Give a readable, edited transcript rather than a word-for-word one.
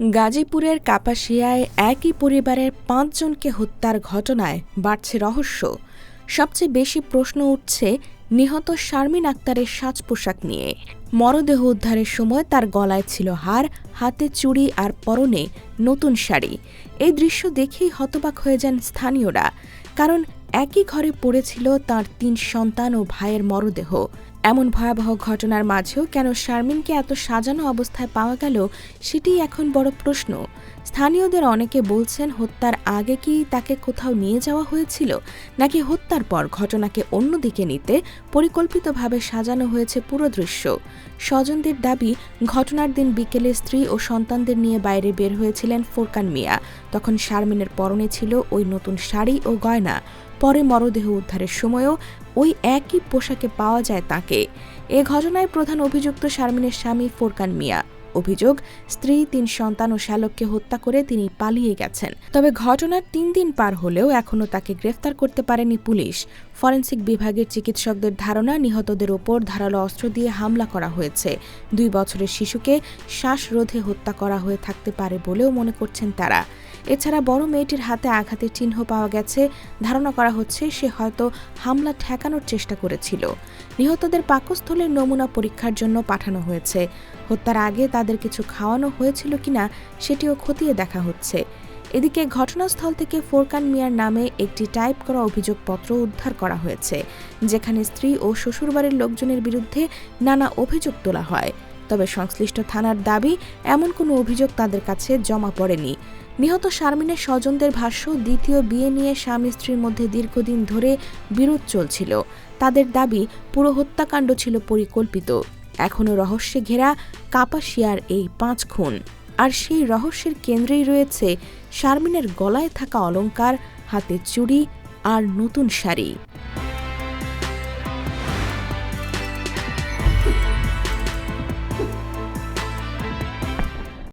গাজীপুরের কাপাসিয়ায় একই পরিবারের ৫ জনকে হত্যার ঘটনায় বাড়ছে রহস্য। সবচেয়ে বেশি প্রশ্ন উঠছে নিহত শারমিন আক্তারের সাজ পোশাক নিয়ে। মরদেহ উদ্ধারের সময় তার গলায় ছিল হার, হাতে চুড়ি আর পরনে নতুন শাড়ি। এই দৃশ্য দেখেই হতবাক হয়ে যান স্থানীয়রা, কারণ একই ঘরে পড়েছিল তার ৩ সন্তান ও ভাইয়ের মরদেহ। এমন ভয়াবহ ঘটনার মাঝেও কেন শারমিনকে এত সাজানো অবস্থায় পাওয়া গেল, সেটিই এখন বড় প্রশ্ন। স্থানীয়দের অনেকে বলছেন, হত্যার আগে কি তাকে কোথাও নিয়ে যাওয়া হয়েছিল, নাকি হত্যার পর ঘটনাকে অন্যদিকে নিতে পরিকল্পিতভাবে সাজানো হয়েছে পুরো দৃশ্য। স্বজনদের দাবি, ঘটনার দিন বিকেলে স্ত্রী ও সন্তানদের নিয়ে বাইরে বের হয়েছিলেন ফোরকান মিয়া। তখন শারমিনের পরনে ছিল ওই নতুন শাড়ি ও গয়না। পরে মরদেহ উদ্ধারের সময়ও ওই একই পোশাকে পাওয়া যায় তাকে। এ ঘটনায় প্রধান অভিযুক্ত শারমিনের স্বামী ফোরকান মিয়া। অভিযোগ, স্ত্রী, ৩ সন্তান ও শ্যালককে হত্যা করে তিনি পালিয়ে গেছেন। তবে ঘটনার ৩ দিন পার হলেও এখনও তাকে গ্রেফতার করতে পারেনি পুলিশ। ফরেনসিক বিভাগের চিকিৎসকদের ধারণা, নিহতদের ওপর ধারালো অস্ত্র দিয়ে হামলা করা হয়েছে। ২ বছরের শিশুকে শ্বাসরোধে হত্যা করা হয়ে থাকতে পারে বলেও মনে করছেন তারা। এছাড়া বড় মেয়েটির হাতে আঘাতের চিহ্ন পাওয়া গেছে। ধারণা করা হচ্ছে সে হয়তো হামলা ঠেকানোর চেষ্টা করেছিল। নিহতদের পাকস্থলের নমুনা পরীক্ষার জন্য পাঠানো হয়েছে। হত্যার আগে তাদের কিছু খাওয়ানো হয়েছিল কিনা সেটিও খতিয়ে দেখা হচ্ছে। এদিকে ঘটনাস্থল থেকে ফোরকান মিয়ার নামে একটি টাইপ করা অভিযোগপত্র উদ্ধার করা হয়েছে, যেখানে স্ত্রী ও শ্বশুরবাড়ির লোকজনের বিরুদ্ধে নানা অভিযোগ তোলা হয়। তবে সংশ্লিষ্ট থানার দাবি, এমন কোনো অভিযোগ তাদের কাছে জমা পড়েনি। নিহত শারমিনের স্বজনদের ভাষ্য, দ্বিতীয় বিয়ে নিয়ে স্বামী স্ত্রীর মধ্যে দীর্ঘদিন ধরে বিরোধ চলছিল। তাদের দাবি, পুরো হত্যাকাণ্ড ছিল পরিকল্পিত। এখনও রহস্যে ঘেরা কাপাসিয়ার এই ৫ খুন। আর সেই রহস্যের কেন্দ্রেই রয়েছে শারমিনের গলায় থাকা অলংকার, হাতে চুড়ি আর নতুন শাড়ি।